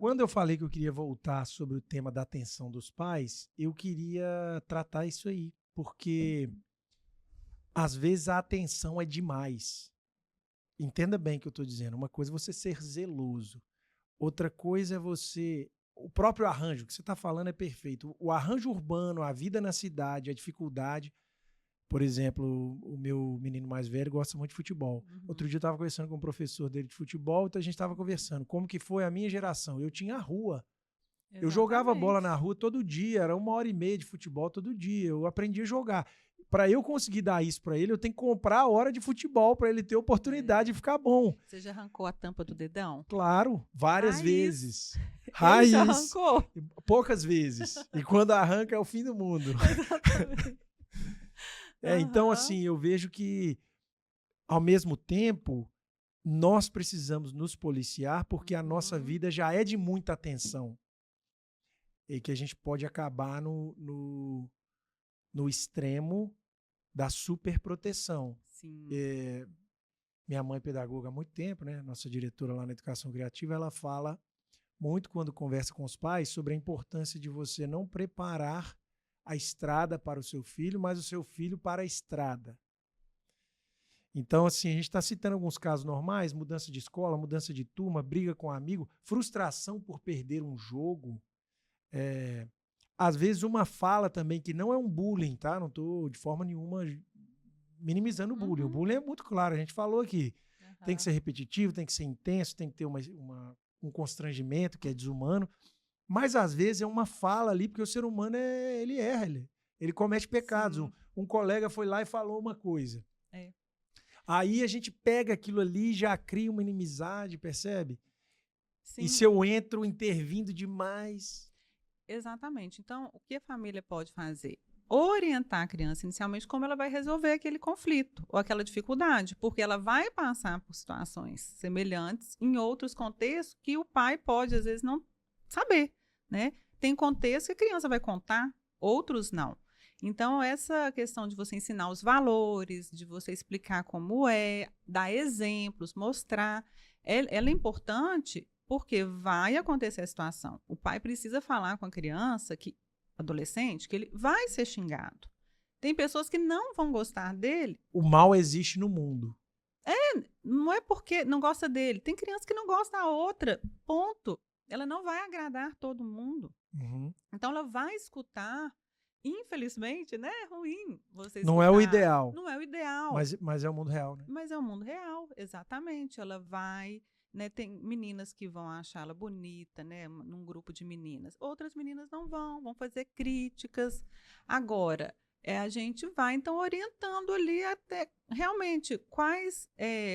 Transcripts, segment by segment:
Quando eu falei que eu queria voltar sobre o tema da atenção dos pais, eu queria tratar isso aí, porque às vezes a atenção é demais. Entenda bem o que eu estou dizendo. Uma coisa é você ser zeloso, outra coisa é você... O próprio arranjo que você está falando é perfeito. O arranjo urbano, a vida na cidade, a dificuldade. Por exemplo, o meu menino mais velho gosta muito de futebol. Outro dia eu estava conversando com um professor dele de futebol, então a gente estava conversando como que foi a minha geração. Eu tinha a rua. Eu jogava bola na rua todo dia, era 1h30 de futebol todo dia. Eu aprendi a jogar. Para eu conseguir dar isso para ele, eu tenho que comprar a hora de futebol para ele ter oportunidade de ficar bom. Você já arrancou a tampa do dedão? Claro, várias vezes. Ele já Raiz. arrancou? Poucas vezes. E quando arranca é o fim do mundo. Exatamente. Então, assim, eu vejo que, ao mesmo tempo, nós precisamos nos policiar porque a nossa vida já é de muita atenção. E que a gente pode acabar no extremo da superproteção. Sim. Minha mãe é pedagoga há muito tempo, né? Nossa diretora lá na Educação Criativa, ela fala muito quando conversa com os pais sobre a importância de você não preparar a estrada para o seu filho, mas o seu filho para a estrada. Então, assim, a gente está citando alguns casos normais, mudança de escola, mudança de turma, briga com um amigo, frustração por perder um jogo. Às vezes uma fala também que não é um bullying, tá? Não estou de forma nenhuma minimizando o bullying. O bullying é muito claro, a gente falou aqui. Tem que ser repetitivo, tem que ser intenso, tem que ter um constrangimento que é desumano. Mas às vezes é uma fala ali, porque o ser humano ele erra, ele comete pecados. Um colega foi lá e falou uma coisa. Aí a gente pega aquilo ali e já cria uma inimizade, percebe? Sim. E se eu entro intervindo demais... Exatamente. Então, o que a família pode fazer? Orientar a criança inicialmente como ela vai resolver aquele conflito ou aquela dificuldade, porque ela vai passar por situações semelhantes em outros contextos que o pai pode, às vezes, não saber, né? Tem contextos que a criança vai contar, outros não. Então, essa questão de você ensinar os valores, de você explicar como dar exemplos, mostrar, ela é importante porque vai acontecer a situação. O pai precisa falar com a criança, adolescente, que ele vai ser xingado. Tem pessoas que não vão gostar dele. O mal existe no mundo. Não é porque não gosta dele. Tem criança que não gosta da outra, ponto. Ela não vai agradar todo mundo. Então, ela vai escutar. Infelizmente, né? É ruim você escutar. Não é o ideal. Não é o ideal. Mas é o mundo real, né? Mas é o mundo real, exatamente. Ela vai... Né, tem meninas que vão achar ela bonita, né, num grupo de meninas. Outras meninas não vão fazer críticas. Agora, a gente vai, então, orientando ali até realmente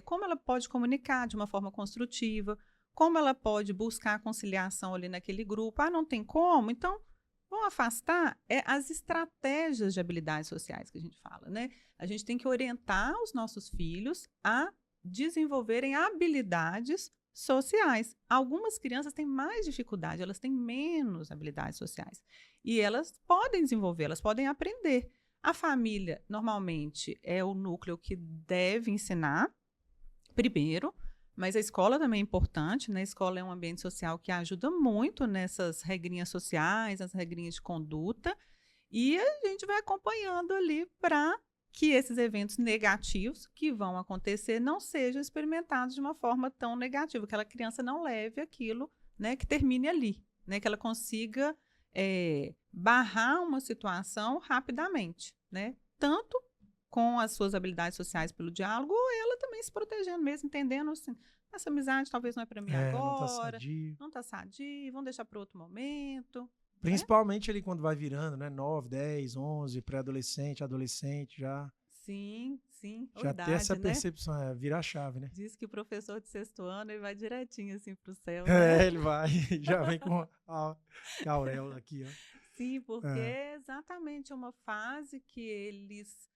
como ela pode comunicar de uma forma construtiva, como ela pode buscar conciliação ali naquele grupo. Não tem como? Então, vamos afastar as estratégias de habilidades sociais que a gente fala, né? A gente tem que orientar os nossos filhos a desenvolverem habilidades sociais. Algumas crianças têm mais dificuldade, elas têm menos habilidades sociais. E elas podem desenvolver, elas podem aprender. A família, normalmente, é o núcleo que deve ensinar primeiro, mas a escola também é importante, né? A escola é um ambiente social que ajuda muito nessas regrinhas sociais, nas regrinhas de conduta, e a gente vai acompanhando ali para que esses eventos negativos que vão acontecer não sejam experimentados de uma forma tão negativa, que aquela criança não leve aquilo, né, que termine ali, né, que ela consiga barrar uma situação rapidamente, né, tanto com as suas habilidades sociais pelo diálogo, ou ela também se protegendo mesmo, entendendo assim, essa amizade talvez não é para mim agora, não tá sadio, vamos deixar para outro momento. Principalmente ali quando vai virando, né? 9, 10, 11, pré-adolescente, adolescente já. Sim. Já idade, tem essa né? percepção, virar a chave, né? Diz que o professor de sexto ano, ele vai direitinho assim pro céu, né? Ele vai, já vem com a auréola aqui, ó. Sim, porque é exatamente uma fase que eles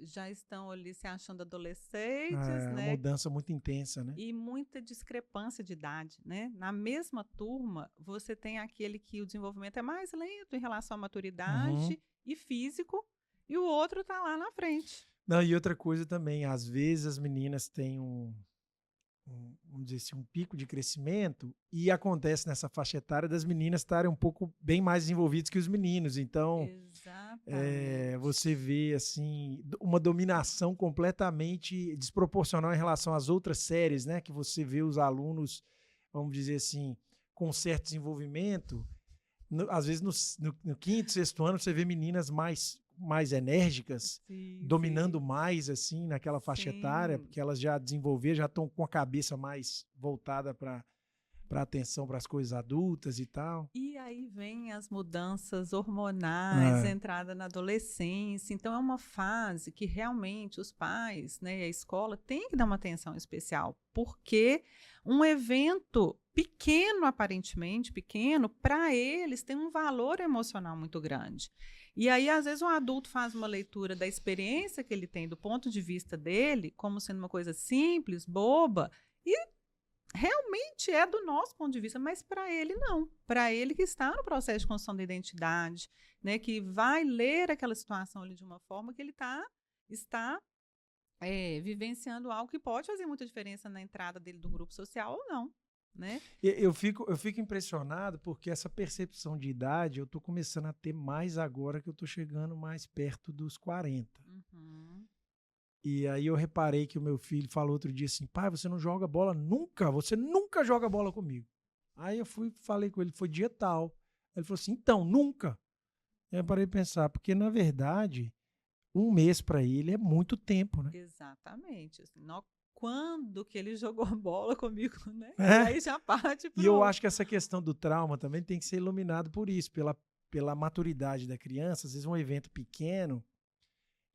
já estão ali se achando adolescentes, né? Uma mudança muito intensa, né? E muita discrepância de idade, né? Na mesma turma, você tem aquele que o desenvolvimento é mais lento em relação à maturidade e físico, e o outro está lá na frente. Não, e outra coisa também, às vezes as meninas têm vamos dizer assim, um pico de crescimento, e acontece nessa faixa etária das meninas estarem um pouco bem mais desenvolvidas que os meninos. Então, Exatamente. você vê assim uma dominação completamente desproporcional em relação às outras séries, né? Que você vê os alunos, vamos dizer assim, com certo desenvolvimento. Às vezes no quinto, sexto ano, você vê meninas mais enérgicas, Sim, dominando sim. mais assim naquela faixa etária, Sim. porque elas já desenvolveram, já estão com a cabeça mais voltada para atenção para as coisas adultas e tal. E aí vem as mudanças hormonais, É. entrada na adolescência. Então, é uma fase que realmente os pais, né, e a escola tem que dar uma atenção especial, porque um evento pequeno, aparentemente pequeno, para eles tem um valor emocional muito grande. E aí, às vezes, um adulto faz uma leitura da experiência que ele tem, do ponto de vista dele, como sendo uma coisa simples, boba, e realmente é do nosso ponto de vista, mas para ele não. Para ele que está no processo de construção da identidade, né, que vai ler aquela situação ali de uma forma que ele está vivenciando algo que pode fazer muita diferença na entrada dele do grupo social ou não, né? Eu fico impressionado porque essa percepção de idade eu estou começando a ter mais agora que eu estou chegando mais perto dos 40. Uhum. E aí eu reparei que o meu filho falou outro dia assim, pai, você não joga bola nunca, você nunca joga bola comigo. Aí eu falei com ele, foi dia tal. Ele falou assim, então, nunca. Aí eu parei de pensar, porque na verdade, um mês para ele é muito tempo, né? Exatamente. Assim, quando que ele jogou bola comigo, né? E É. aí já parte E eu pro... acho que essa questão do trauma também tem que ser iluminado por isso, pela maturidade da criança. Às vezes um evento pequeno,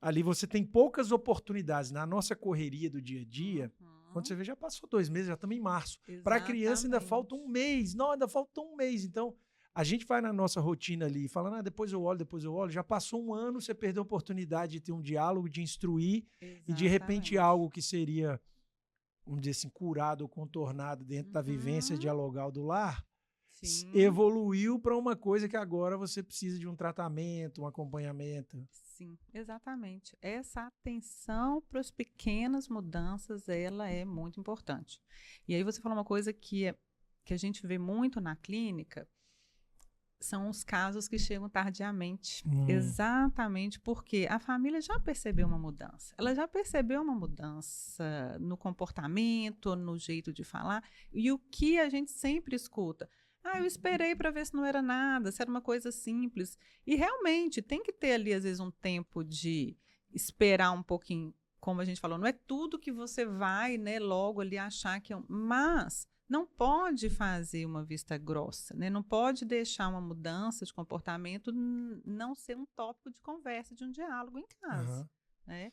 ali você tem poucas oportunidades. Na nossa correria do dia a dia, quando você vê, já passou 2 meses, já estamos em março. Para a criança ainda falta um mês. Não, ainda falta um mês. Então, a gente vai na nossa rotina ali, falando, depois eu olho. Já passou um ano, você perdeu a oportunidade de ter um diálogo, de instruir, e de repente Exatamente. algo que seria, vamos dizer assim, curado ou contornado dentro da vivência Uhum. dialogal do lar, Sim. evoluiu para uma coisa que agora você precisa de um tratamento, um acompanhamento. Sim, exatamente. Essa atenção para as pequenas mudanças, ela é muito importante. E aí você falou uma coisa que a gente vê muito na clínica, são os casos que chegam tardiamente. Exatamente porque a família já percebeu uma mudança. Ela já percebeu uma mudança no comportamento, no jeito de falar. E o que a gente sempre escuta? Eu esperei para ver se não era nada, se era uma coisa simples. E realmente tem que ter ali, às vezes, um tempo de esperar um pouquinho. Como a gente falou, não é tudo que você vai, né, logo ali achar que é. Mas não pode fazer uma vista grossa, né? Não pode deixar uma mudança de comportamento não ser um tópico de conversa, de um diálogo em casa. Né?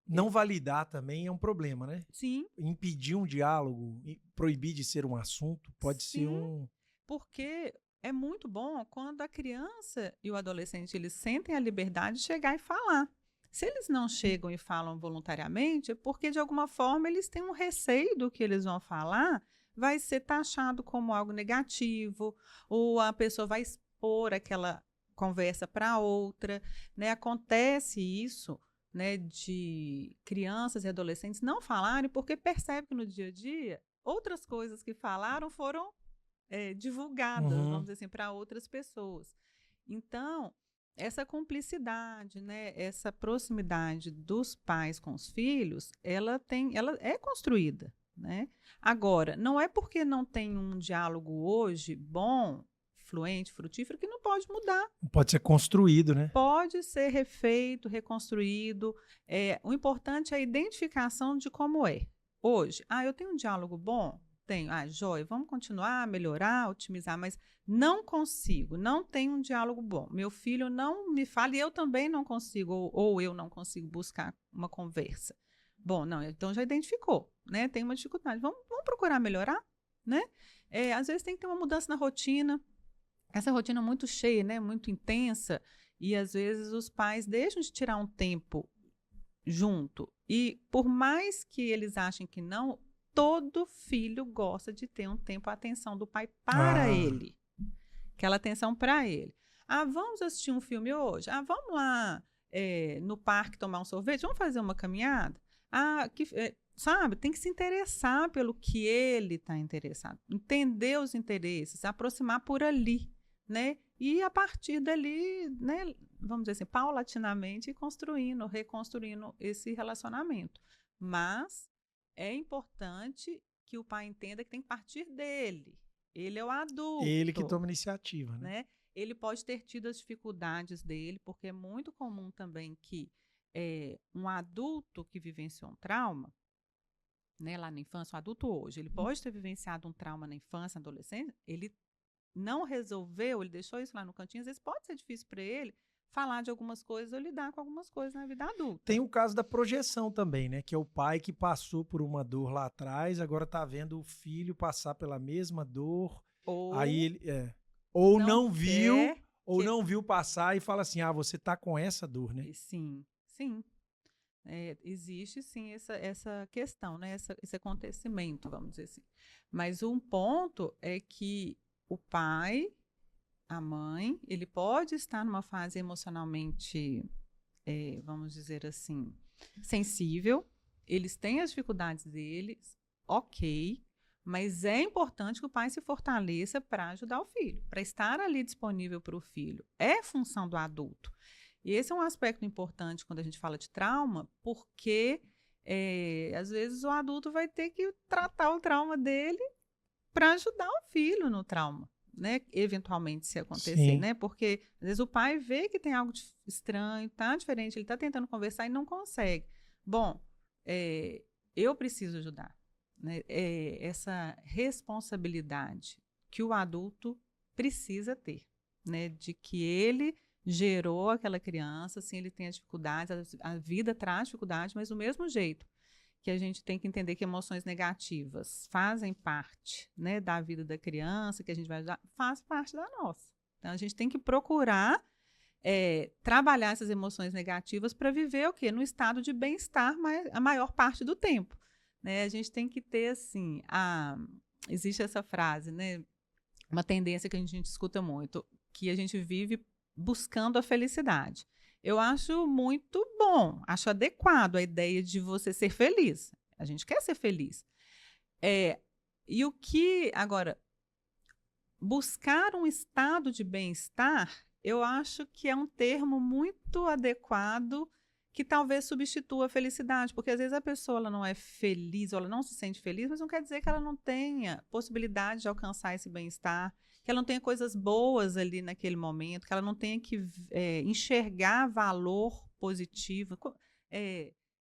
Não validar também é um problema, né? Sim. Impedir um diálogo, proibir de ser um assunto, pode ser um... Porque é muito bom quando a criança e o adolescente eles sentem a liberdade de chegar e falar. Se eles não chegam e falam voluntariamente, é porque de alguma forma eles têm um receio do que eles vão falar, vai ser taxado como algo negativo, ou a pessoa vai expor aquela conversa para outra, né? Acontece isso, né, de crianças e adolescentes não falarem porque percebem que no dia a dia outras coisas que falaram foram divulgadas, vamos dizer assim, para outras pessoas. Então, essa cumplicidade, né, essa proximidade dos pais com os filhos, ela é construída, né? Agora, não é porque não tem um diálogo hoje bom, fluente, frutífero, que não pode mudar. Pode ser construído, né? Pode ser refeito, reconstruído. O importante é a identificação de como é. Hoje, eu tenho um diálogo bom? Tenho. Joia, vamos continuar, melhorar, otimizar, mas não consigo, não tenho um diálogo bom. Meu filho não me fala e eu também não consigo, ou eu não consigo buscar uma conversa. Bom, não, então já identificou, né? Tem uma dificuldade. Vamos procurar melhorar, né? Às vezes tem que ter uma mudança na rotina. Essa rotina é muito cheia, né? Muito intensa, e às vezes os pais deixam de tirar um tempo junto. E por mais que eles achem que não, todo filho gosta de ter um tempo a atenção do pai para ele. Aquela atenção para ele. Vamos assistir um filme hoje? Vamos lá no parque tomar um sorvete? Vamos fazer uma caminhada? sabe, tem que se interessar pelo que ele está interessado, entender os interesses, se aproximar por ali, né? E a partir dali, né, vamos dizer assim, paulatinamente ir construindo, reconstruindo esse relacionamento. Mas é importante que o pai entenda que tem que partir dele. Ele é o Ele que adulto, toma iniciativa, né? né? Ele pode ter tido as dificuldades dele, porque é muito comum também que um adulto que vivenciou um trauma, né, lá na infância, o adulto hoje, ele pode ter vivenciado um trauma na infância, na adolescência, ele não resolveu, ele deixou isso lá no cantinho, às vezes pode ser difícil para ele falar de algumas coisas ou lidar com algumas coisas na vida adulta. Tem o caso da projeção também, né? Que é o pai que passou por uma dor lá atrás, agora tá vendo o filho passar pela mesma dor. Aí Ou ele ou não não viu, quer ou que... não viu passar e fala assim: "Ah, você tá com essa dor, né?" Sim, sim. Existe sim essa questão, né? Esse acontecimento, vamos dizer assim. Mas um ponto é que o pai, a mãe, ele pode estar numa fase emocionalmente, vamos dizer assim, sensível, eles têm as dificuldades deles, ok, mas é importante que o pai se fortaleça para ajudar o filho, para estar ali disponível para o filho. É função do adulto. E esse é um aspecto importante quando a gente fala de trauma, porque às vezes o adulto vai ter que tratar o trauma dele para ajudar o filho no trauma, né? Eventualmente, se acontecer, Sim. né? Porque às vezes o pai vê que tem algo estranho, tá diferente, ele está tentando conversar e não consegue. Bom, eu preciso ajudar, né? Essa responsabilidade que o adulto precisa ter, né? De que ele gerou aquela criança, assim, ele tem as dificuldades, a vida traz dificuldades, mas do mesmo jeito que a gente tem que entender que emoções negativas fazem parte, né, da vida da criança, que a gente vai ajudar, faz parte da nossa. Então, a gente tem que procurar trabalhar essas emoções negativas para viver o quê? No estado de bem-estar a maior parte do tempo. Né? A gente tem que ter, assim, existe essa frase, né, uma tendência que a gente escuta muito, que a gente vive buscando a felicidade. Eu acho muito bom, acho adequado a ideia de você ser feliz. A gente quer ser feliz. E o que, agora, buscar um estado de bem-estar, eu acho que é um termo muito adequado que talvez substitua a felicidade, porque às vezes a pessoa ela não é feliz, ou ela não se sente feliz, mas não quer dizer que ela não tenha possibilidade de alcançar esse bem-estar, que ela não tenha coisas boas ali naquele momento, que ela não tenha que enxergar valor positivo,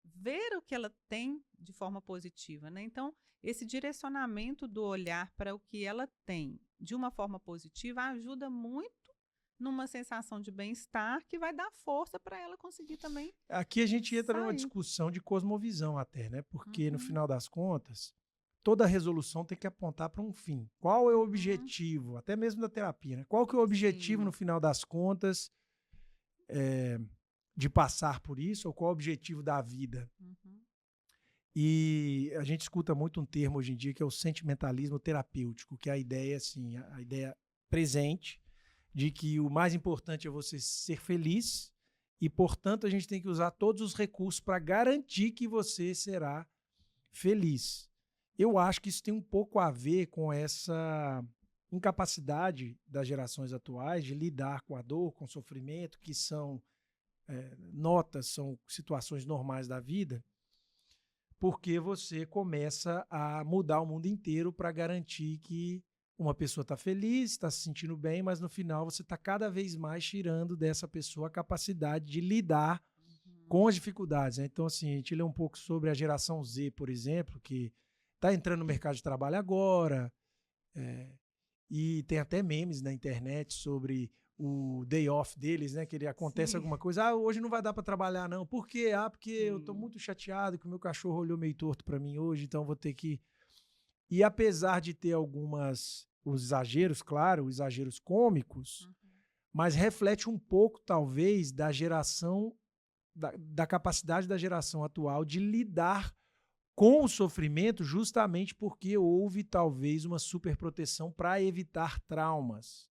ver o que ela tem de forma positiva, né? Então, esse direcionamento do olhar para o que ela tem de uma forma positiva ajuda muito numa sensação de bem-estar que vai dar força para ela conseguir também Aqui a gente entra numa sair. discussão de cosmovisão até, né? Porque no Uhum, final das contas, toda resolução tem que apontar para um fim. Qual é o uhum, objetivo, até mesmo da terapia, né? Qual que é o objetivo no sim. final das contas de passar por isso, ou qual é o objetivo da vida? Uhum, E a gente escuta muito um termo hoje em dia que é o sentimentalismo terapêutico, que é a ideia assim, a ideia presente de que o mais importante é você ser feliz e, portanto, a gente tem que usar todos os recursos para garantir que você será feliz. Eu acho que isso tem um pouco a ver com essa incapacidade das gerações atuais de lidar com a dor, com o sofrimento, que são notas, são situações normais da vida, porque você começa a mudar o mundo inteiro para garantir que uma pessoa está feliz, está se sentindo bem, mas no final você está cada vez mais tirando dessa pessoa a capacidade de lidar uhum, com as dificuldades. Né? Então, assim, a gente lê um pouco sobre a geração Z, por exemplo, que está entrando no mercado de trabalho agora, e tem até memes na internet sobre o day off deles, né? Que ele acontece sim, alguma coisa, hoje não vai dar para trabalhar não. Por quê? Porque eu tô sim. muito chateado que o meu cachorro olhou meio torto para mim hoje, então vou ter que... E apesar de ter os exageros, claro, os exageros cômicos, Uhum, mas reflete um pouco, talvez, da geração, da capacidade da geração atual de lidar com o sofrimento, justamente porque houve talvez uma superproteção para evitar traumas.